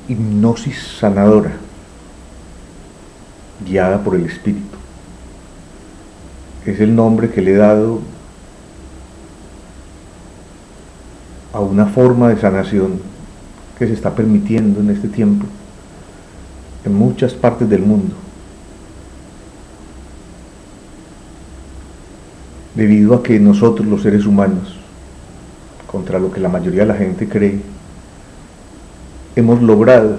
hipnosis sanadora, guiada por el espíritu. Es el nombre que le he dado a una forma de sanación que se está permitiendo en este tiempo en muchas partes del mundo, debido a que nosotros los seres humanos, contra lo que la mayoría de la gente cree, hemos logrado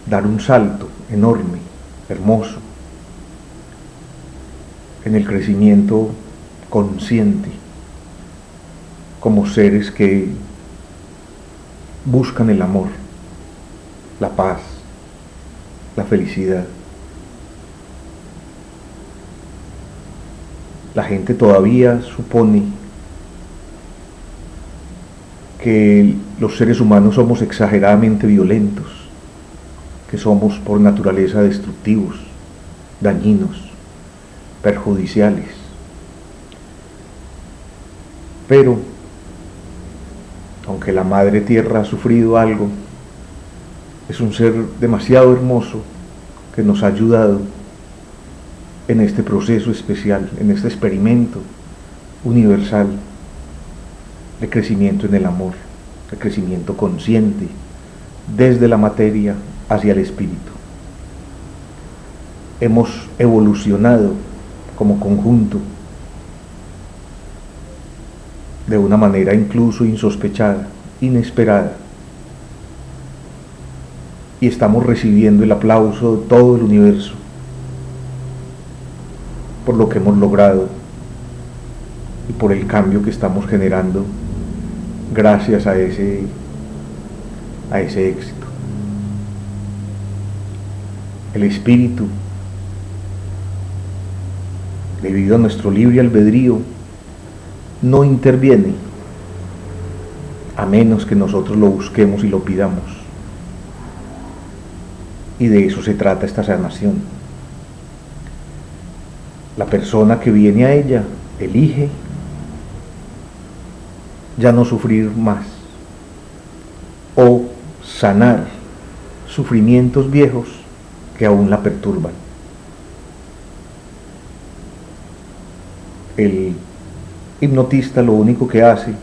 dar un salto enorme, hermoso, en el crecimiento consciente, como seres que buscan el amor, la paz, la felicidad. La gente todavía supone que los seres humanos somos exageradamente violentos, que somos por naturaleza destructivos, dañinos, perjudiciales. Pero, aunque la Madre Tierra ha sufrido algo, es un ser demasiado hermoso que nos ha ayudado en este proceso especial, en este experimento universal de crecimiento en el amor, de crecimiento consciente, desde la materia hacia el espíritu. Hemos evolucionado como conjunto de una manera incluso insospechada, inesperada, y estamos recibiendo el aplauso de todo el universo por lo que hemos logrado y por el cambio que estamos generando gracias a ese éxito. El espíritu, debido a nuestro libre albedrío, no interviene a menos que nosotros lo busquemos y lo pidamos. Y de eso se trata esta sanación. La persona que viene a ella elige ya no sufrir más o sanar sufrimientos viejos que aún la perturban. El hipnotista lo único que hace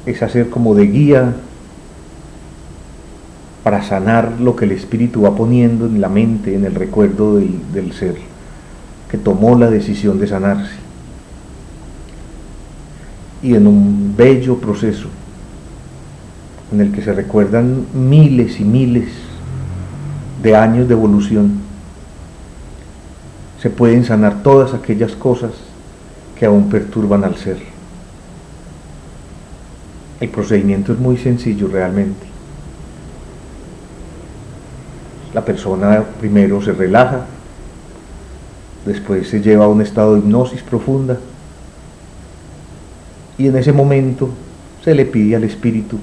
es hacer como de guía para sanar lo que el espíritu va poniendo en la mente, en el recuerdo del ser que tomó la decisión de sanarse. Y en un bello proceso en el que se recuerdan miles y miles de años de evolución, se pueden sanar todas aquellas cosas que aún perturban al ser. El procedimiento es muy sencillo realmente. La persona primero se relaja, después se lleva a un estado de hipnosis profunda y en ese momento se le pide al espíritu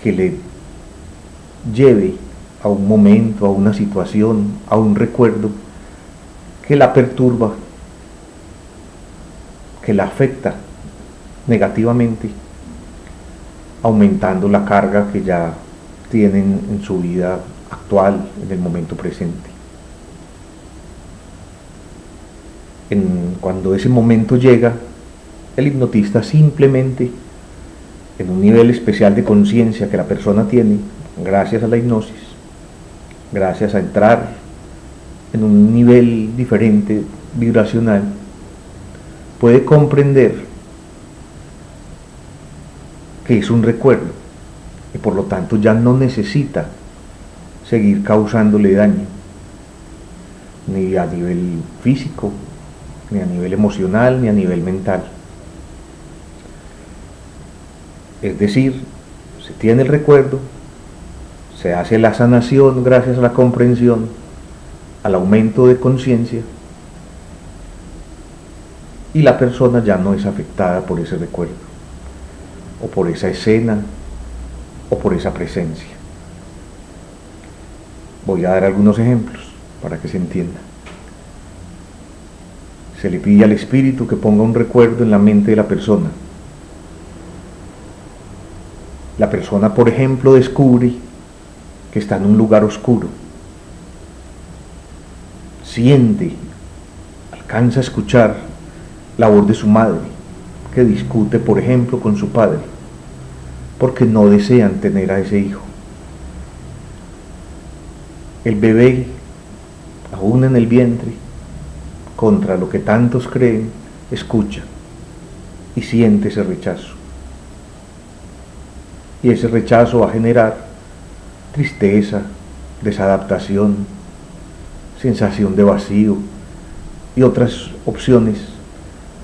que le lleve a un momento, a una situación, a un recuerdo que la perturba, que la afecta negativamente, aumentando la carga que ya tienen en su vida actual, en el momento presente. Cuando ese momento llega, el hipnotista simplemente, en un nivel especial de conciencia que la persona tiene, gracias a la hipnosis, gracias a entrar en un nivel diferente vibracional, puede comprender que es un recuerdo y por lo tanto ya no necesita seguir causándole daño, ni a nivel físico, ni a nivel emocional, ni a nivel mental. Es decir, se tiene el recuerdo, se hace la sanación gracias a la comprensión, al aumento de conciencia, y la persona ya no es afectada por ese recuerdo, o por esa escena, o por esa presencia. Voy a dar algunos ejemplos para que se entienda. Se le pide al espíritu que ponga un recuerdo en la mente de la persona. La persona, por ejemplo, descubre que está en un lugar oscuro, siente, alcanza a escuchar la voz de su madre, que discute, por ejemplo, con su padre, porque no desean tener a ese hijo. El bebé, aún en el vientre, contra lo que tantos creen, escucha y siente ese rechazo. Y ese rechazo va a generar tristeza, desadaptación, sensación de vacío y otras opciones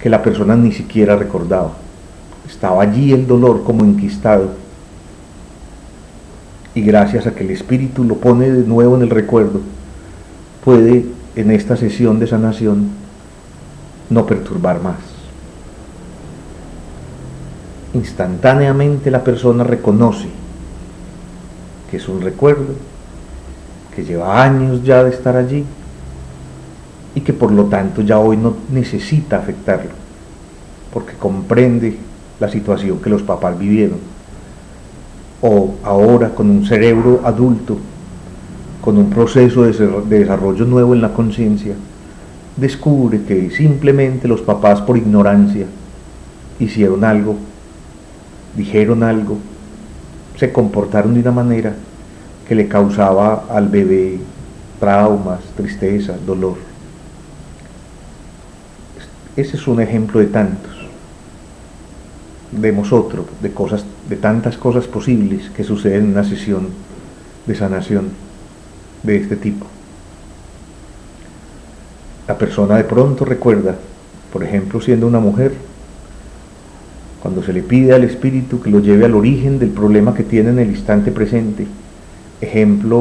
que la persona ni siquiera recordaba. Estaba allí el dolor como enquistado, y gracias a que el espíritu lo pone de nuevo en el recuerdo, puede en esta sesión de sanación no perturbar más. Instantáneamente la persona reconoce que es un recuerdo, que lleva años ya de estar allí y que por lo tanto ya hoy no necesita afectarlo, porque comprende la situación que los papás vivieron. O ahora, con un cerebro adulto, con un proceso de desarrollo nuevo en la conciencia, descubre que simplemente los papás, por ignorancia, hicieron algo, dijeron algo, se comportaron de una manera que le causaba al bebé traumas, tristeza, dolor. Ese es un ejemplo de tantos. Demos otro, de tantas cosas posibles que suceden en una sesión de sanación de este tipo. La persona de pronto recuerda, por ejemplo, siendo una mujer, cuando se le pide al espíritu que lo lleve al origen del problema que tiene en el instante presente. Ejemplo,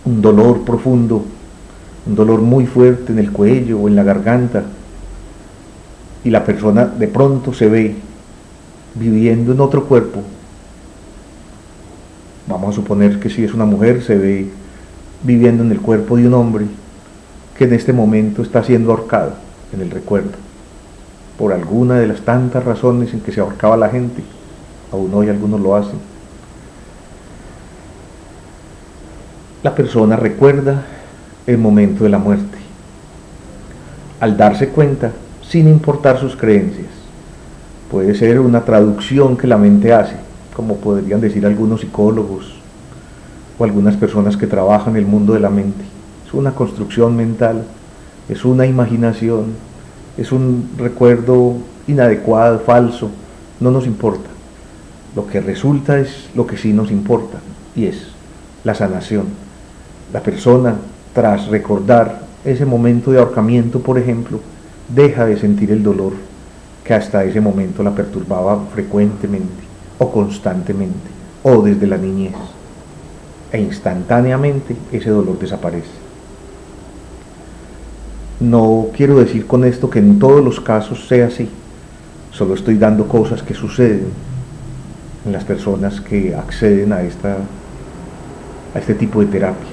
un dolor profundo, un dolor muy fuerte en el cuello o en la garganta, y la persona de pronto se ve viviendo en otro cuerpo. Vamos a suponer que si es una mujer, se ve viviendo en el cuerpo de un hombre que en este momento está siendo ahorcado en el recuerdo, por alguna de las tantas razones en que se ahorcaba la gente. Aún hoy algunos lo hacen. La persona recuerda el momento de la muerte. Al darse cuenta, sin importar sus creencias, puede ser una traducción que la mente hace, como podrían decir algunos psicólogos o algunas personas que trabajan en el mundo de la mente. Es una construcción mental, es una imaginación, es un recuerdo inadecuado, falso, no nos importa. Lo que resulta es lo que sí nos importa, y es la sanación. La persona, tras recordar ese momento de ahorcamiento, por ejemplo, deja de sentir el dolor que hasta ese momento la perturbaba frecuentemente o constantemente o desde la niñez, e instantáneamente ese dolor desaparece. No quiero decir con esto que en todos los casos sea así, solo estoy dando cosas que suceden en las personas que acceden a este tipo de terapia.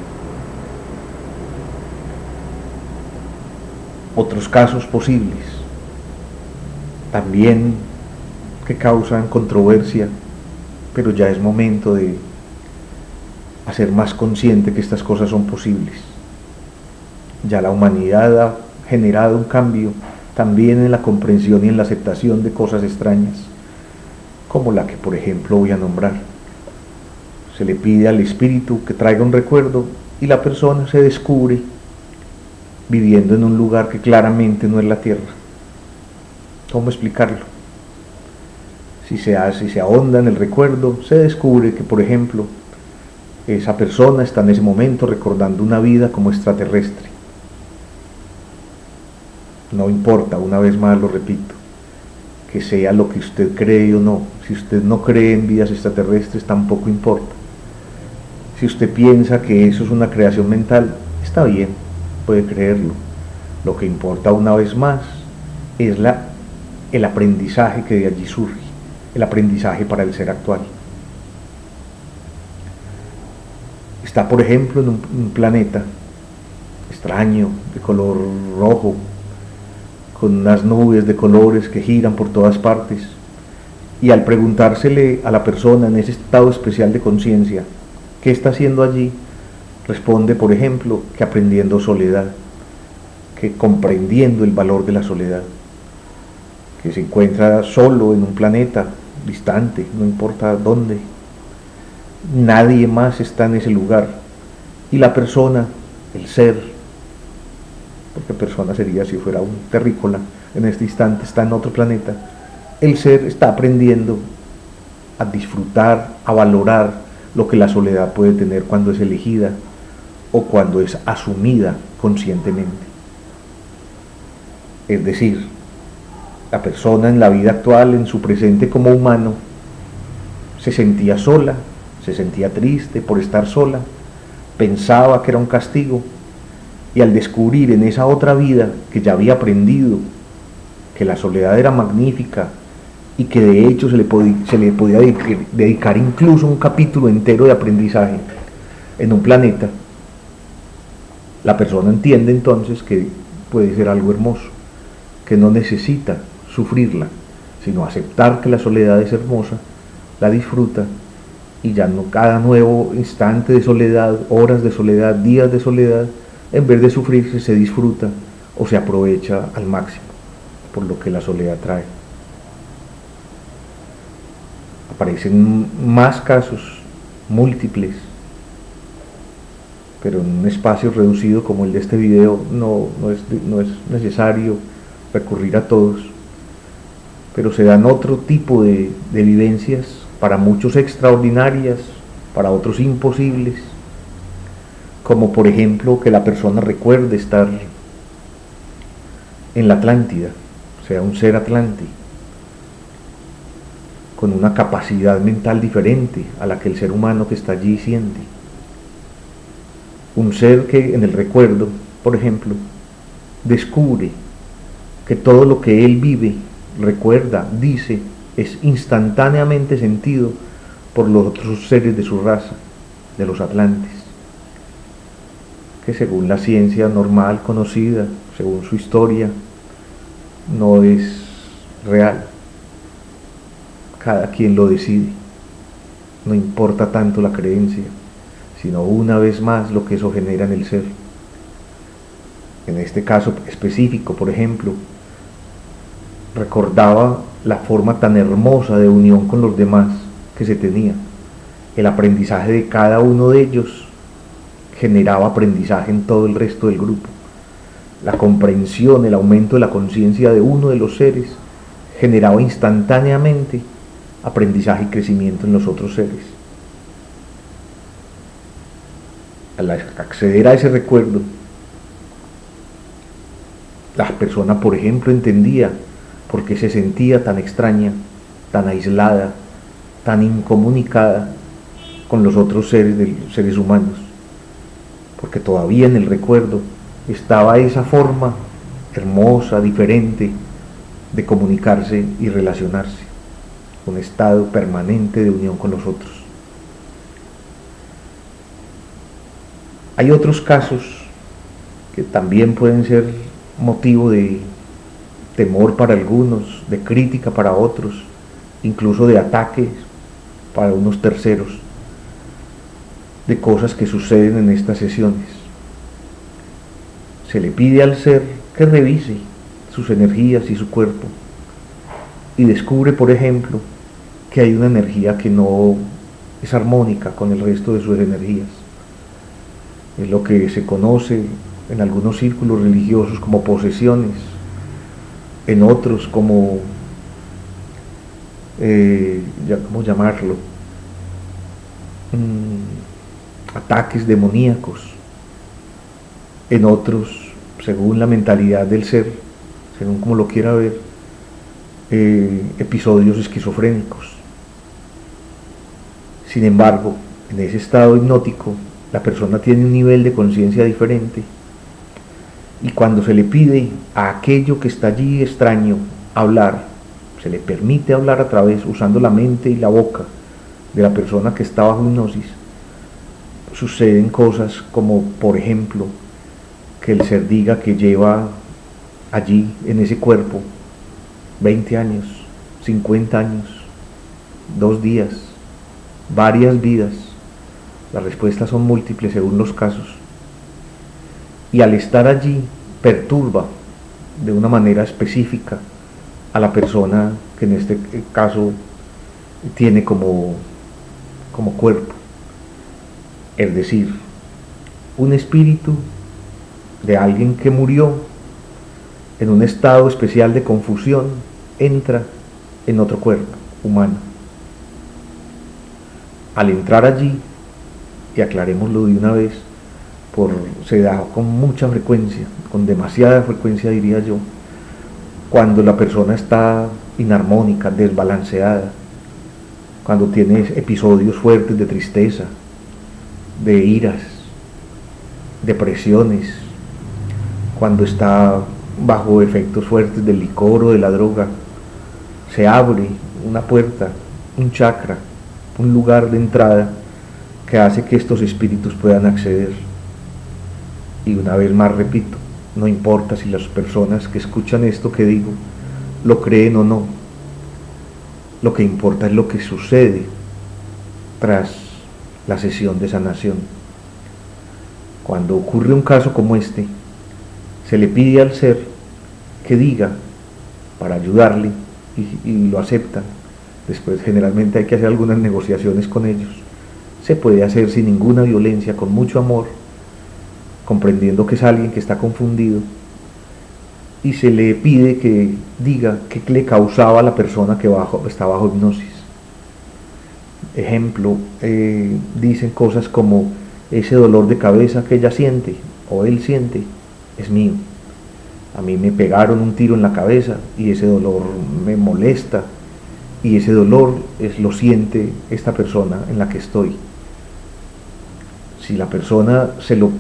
Otros casos posibles, también que causan controversia, pero ya es momento de hacer más consciente que estas cosas son posibles. Ya la humanidad ha generado un cambio también en la comprensión y en la aceptación de cosas extrañas, como la que por ejemplo voy a nombrar. Se le pide al espíritu que traiga un recuerdo y la persona se descubre viviendo en un lugar que claramente no es la tierra. ¿Cómo explicarlo? Si se ahonda en el recuerdo, se descubre que, por ejemplo, esa persona está en ese momento recordando una vida como extraterrestre. No importa, una vez más lo repito, que sea lo que usted cree o no. Si usted no cree en vidas extraterrestres, tampoco importa. Si usted piensa que eso es una creación mental, está bien, puede creerlo. Lo que importa, una vez más, es el aprendizaje que de allí surge, el aprendizaje para el ser actual. Está, por ejemplo, en un planeta extraño, de color rojo, con unas nubes de colores que giran por todas partes, Y al preguntársele a la persona en ese estado especial de conciencia, ¿qué está haciendo allí? Responde, por ejemplo, que aprendiendo soledad, que comprendiendo el valor de la soledad, que se encuentra solo en un planeta distante, no importa dónde, nadie más está en ese lugar, y la persona, el ser, porque persona sería si fuera un terrícola, en este instante está en otro planeta, el ser está aprendiendo a disfrutar, a valorar lo que la soledad puede tener cuando es elegida o cuando es asumida conscientemente. Es decir, la persona en la vida actual, en su presente como humano, se sentía sola, se sentía triste por estar sola, pensaba que era un castigo, y al descubrir en esa otra vida que ya había aprendido que la soledad era magnífica y que de hecho se le podía dedicar incluso un capítulo entero de aprendizaje en un planeta, la persona entiende entonces que puede ser algo hermoso, que no necesita sufrirla, sino aceptar que la soledad es hermosa, la disfruta, y ya no cada nuevo instante de soledad, horas de soledad, días de soledad, en vez de sufrirse, se disfruta o se aprovecha al máximo por lo que la soledad trae. Aparecen más casos, múltiples, pero en un espacio reducido como el de este video no es necesario recurrir a todos, pero se dan otro tipo de vivencias, para muchos extraordinarias, para otros imposibles, como por ejemplo que la persona recuerde estar en la Atlántida, o sea, un ser atlante, con una capacidad mental diferente a la que el ser humano que está allí siente. Un ser que en el recuerdo, por ejemplo, descubre que todo lo que él vive, recuerda, dice, es instantáneamente sentido por los otros seres de su raza, de los atlantes, que según la ciencia normal conocida, según su historia, no es real. Cada quien lo decide, no importa tanto la creencia, sino una vez más lo que eso genera en el ser. En este caso específico, por ejemplo, recordaba la forma tan hermosa de unión con los demás que se tenía. El aprendizaje de cada uno de ellos generaba aprendizaje en todo el resto del grupo. La comprensión, el aumento de la conciencia de uno de los seres generaba instantáneamente aprendizaje y crecimiento en los otros seres. Al acceder a ese recuerdo, la persona, por ejemplo, entendía por qué se sentía tan extraña, tan aislada, tan incomunicada con los otros seres humanos, porque todavía en el recuerdo estaba esa forma hermosa, diferente de comunicarse y relacionarse, un estado permanente de unión con los otros. Hay otros casos que también pueden ser motivo de temor para algunos, de crítica para otros, incluso de ataques para unos terceros, de cosas que suceden en estas sesiones. Se le pide al ser que revise sus energías y su cuerpo y descubre, por ejemplo, que hay una energía que no es armónica con el resto de sus energías. Es lo que se conoce en algunos círculos religiosos como posesiones, en otros como, ¿cómo llamarlo? Ataques demoníacos, en otros, según la mentalidad del ser, según como lo quiera ver, episodios esquizofrénicos. Sin embargo, en ese estado hipnótico, la persona tiene un nivel de conciencia diferente, y cuando se le pide a aquello que está allí extraño hablar, se le permite hablar a través, usando la mente y la boca de la persona que está bajo hipnosis, suceden cosas como, por ejemplo, que el ser diga que lleva allí, en ese cuerpo, 20 años, 50 años, 2 días, varias vidas. Las respuestas son múltiples según los casos. Y al estar allí perturba de una manera específica a la persona que en este caso tiene como cuerpo. Es decir, un espíritu de alguien que murió en un estado especial de confusión entra en otro cuerpo humano. Al entrar allí, y aclarémoslo de una vez, se da con mucha frecuencia, con demasiada frecuencia diría yo, cuando la persona está inarmónica, desbalanceada, cuando tiene episodios fuertes de tristeza, de iras, depresiones, cuando está bajo efectos fuertes del licor o de la droga, se abre una puerta, un chakra, un lugar de entrada que hace que estos espíritus puedan acceder. Y una vez más repito, no importa si las personas que escuchan esto que digo lo creen o no, lo que importa es lo que sucede tras la sesión de sanación. Cuando ocurre un caso como este, se le pide al ser que diga para ayudarle y lo aceptan. Después generalmente hay que hacer algunas negociaciones con ellos. Se puede hacer sin ninguna violencia, con mucho amor, comprendiendo que es alguien que está confundido, y se le pide que diga qué le causaba a la persona que está bajo hipnosis. Ejemplo, dicen cosas como: ese dolor de cabeza que ella siente o él siente es mío. A mí me pegaron un tiro en la cabeza y ese dolor me molesta, y ese dolor lo siente esta persona en la que estoy. Si la persona se lo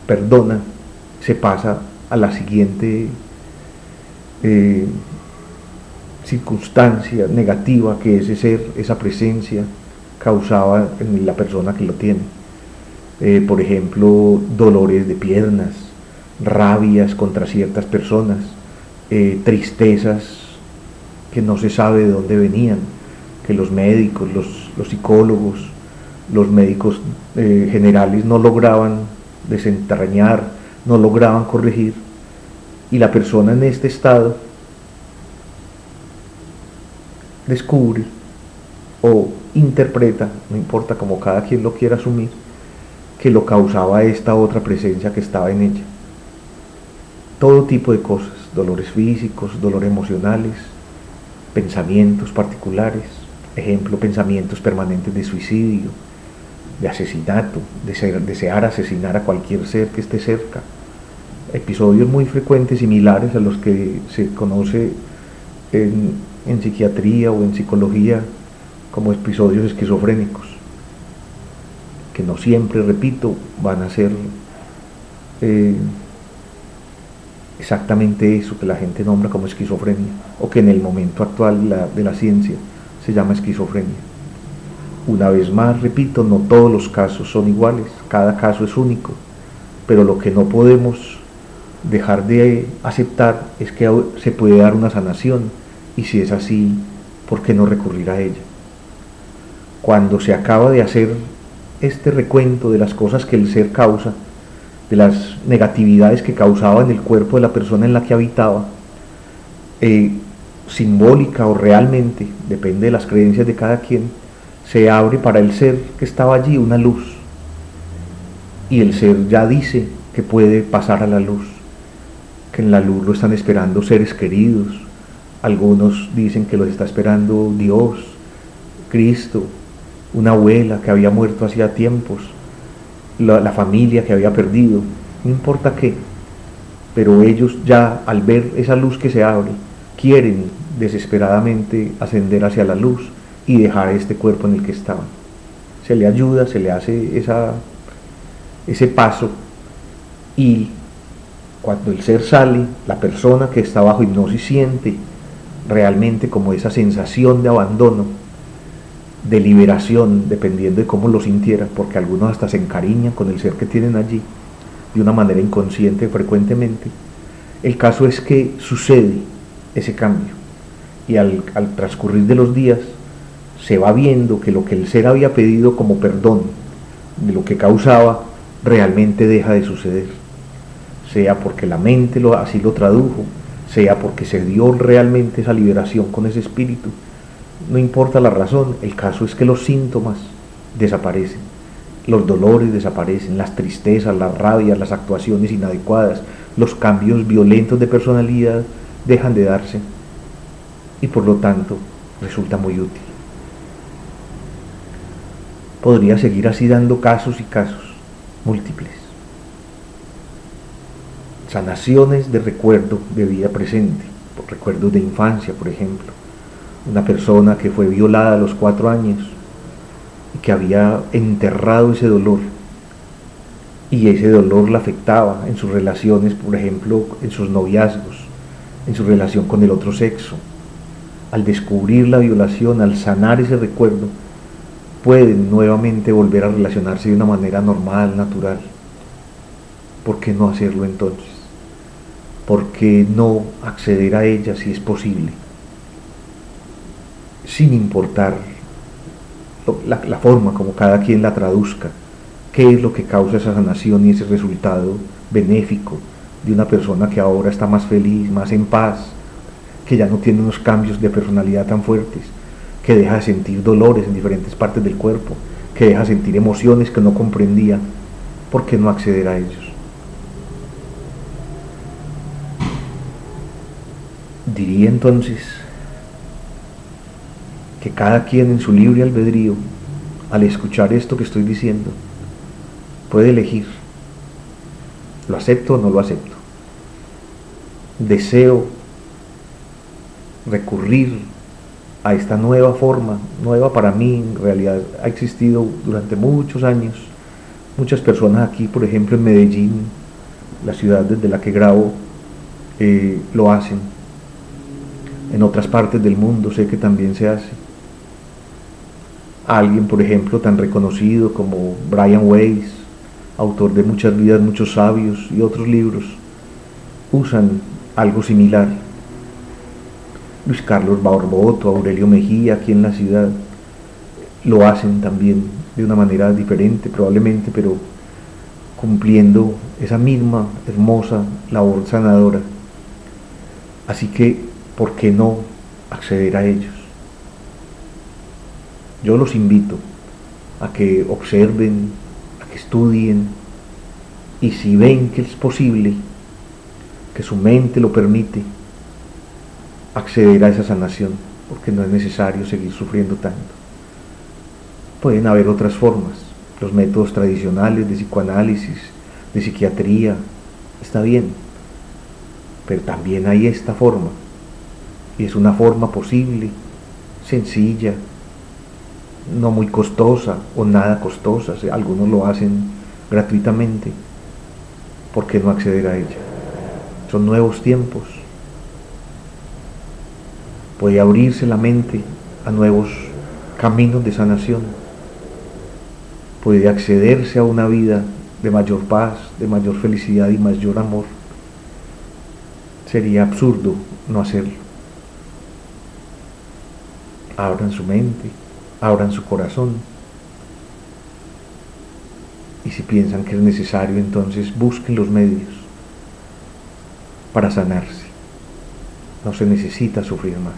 perdona, se pasa a la siguiente circunstancia negativa que ese ser, esa presencia causaba en la persona que lo tiene. Por ejemplo, dolores de piernas, rabias contra ciertas personas, tristezas que no se sabe de dónde venían, que los médicos, los psicólogos, los médicos generales no lograban desentrañar, no lograban corregir, y la persona en este estado descubre o interpreta, no importa como cada quien lo quiera asumir, que lo causaba esta otra presencia que estaba en ella. Todo tipo de cosas, dolores físicos, dolores emocionales, pensamientos particulares, ejemplo, pensamientos permanentes de suicidio, de asesinato, desear asesinar a cualquier ser que esté cerca, episodios muy frecuentes similares a los que se conoce en psiquiatría o en psicología como episodios esquizofrénicos, que no siempre, repito, van a ser exactamente eso que la gente nombra como esquizofrenia, o que en el momento actual de la ciencia se llama esquizofrenia. Una vez más, repito, no todos los casos son iguales, cada caso es único, pero lo que no podemos dejar de aceptar es que se puede dar una sanación, y si es así, ¿por qué no recurrir a ella? Cuando se acaba de hacer este recuento de las cosas que el ser causa, de las negatividades que causaba en el cuerpo de la persona en la que habitaba, simbólica o realmente, depende de las creencias de cada quien, se abre para el ser que estaba allí una luz, y el ser ya dice que puede pasar a la luz, que en la luz lo están esperando seres queridos. Algunos dicen que los está esperando Dios, Cristo, una abuela que había muerto hacía tiempos, la familia que había perdido, no importa qué, pero ellos ya al ver esa luz que se abre, quieren desesperadamente ascender hacia la luz y dejar este cuerpo en el que estaban. Se le ayuda, se le hace ese paso, y cuando el ser sale, la persona que está bajo hipnosis siente realmente como esa sensación de abandono, de liberación, dependiendo de cómo lo sintiera, porque algunos hasta se encariñan con el ser que tienen allí de una manera inconsciente frecuentemente. El caso es que sucede ese cambio, y al transcurrir de los días se va viendo que lo que el ser había pedido como perdón de lo que causaba realmente deja de suceder, sea porque la mente así lo tradujo, sea porque se dio realmente esa liberación con ese espíritu. No importa la razón, el caso es que los síntomas desaparecen, los dolores desaparecen, las tristezas, las rabias, las actuaciones inadecuadas, los cambios violentos de personalidad dejan de darse y por lo tanto resulta muy útil. Podría seguir así dando casos y casos múltiples. Sanaciones de recuerdo de vida presente, recuerdos de infancia, por ejemplo. Una persona que fue violada a los 4 años y que había enterrado ese dolor, y ese dolor la afectaba en sus relaciones, por ejemplo, en sus noviazgos, en su relación con el otro sexo. Al descubrir la violación, al sanar ese recuerdo, pueden nuevamente volver a relacionarse de una manera normal, natural. ¿Por qué no hacerlo entonces? ¿Por qué no acceder a ella si es posible? Sin importar la forma como cada quien la traduzca, qué es lo que causa esa sanación y ese resultado benéfico de una persona que ahora está más feliz, más en paz, que ya no tiene unos cambios de personalidad tan fuertes, que deja de sentir dolores en diferentes partes del cuerpo, que deja de sentir emociones que no comprendía. ¿Por qué no acceder a ellos? Diría entonces que cada quien en su libre albedrío, al escuchar esto que estoy diciendo, puede elegir: ¿lo acepto o no lo acepto? ¿Deseo recurrir a esta nueva forma, nueva para mí, en realidad ha existido durante muchos años? Muchas personas aquí, por ejemplo en Medellín, la ciudad desde la que grabo, lo hacen. En otras partes del mundo sé que también se hace. Alguien, por ejemplo, tan reconocido como Brian Weiss, autor de Muchas vidas, muchos sabios y otros libros, usan algo similar. Luis Carlos Barboto, Aurelio Mejía, aquí en la ciudad, lo hacen también de una manera diferente probablemente, pero cumpliendo esa misma hermosa labor sanadora. Así que, ¿por qué no acceder a ellos? Yo los invito a que observen, a que estudien, y si ven que es posible, que su mente lo permite, acceder a esa sanación, porque no es necesario seguir sufriendo tanto. Pueden haber otras formas, los métodos tradicionales de psicoanálisis, de psiquiatría, está bien, pero también hay esta forma, y es una forma posible, sencilla, no muy costosa o nada costosa. Algunos lo hacen gratuitamente. ¿Por qué no acceder a ella? Son nuevos tiempos. Puede abrirse la mente a nuevos caminos de sanación. Puede accederse a una vida de mayor paz, de mayor felicidad y mayor amor. Sería absurdo no hacerlo. Abran su mente, abran su corazón, y si piensan que es necesario, entonces busquen los medios para sanarse. No se necesita sufrir más.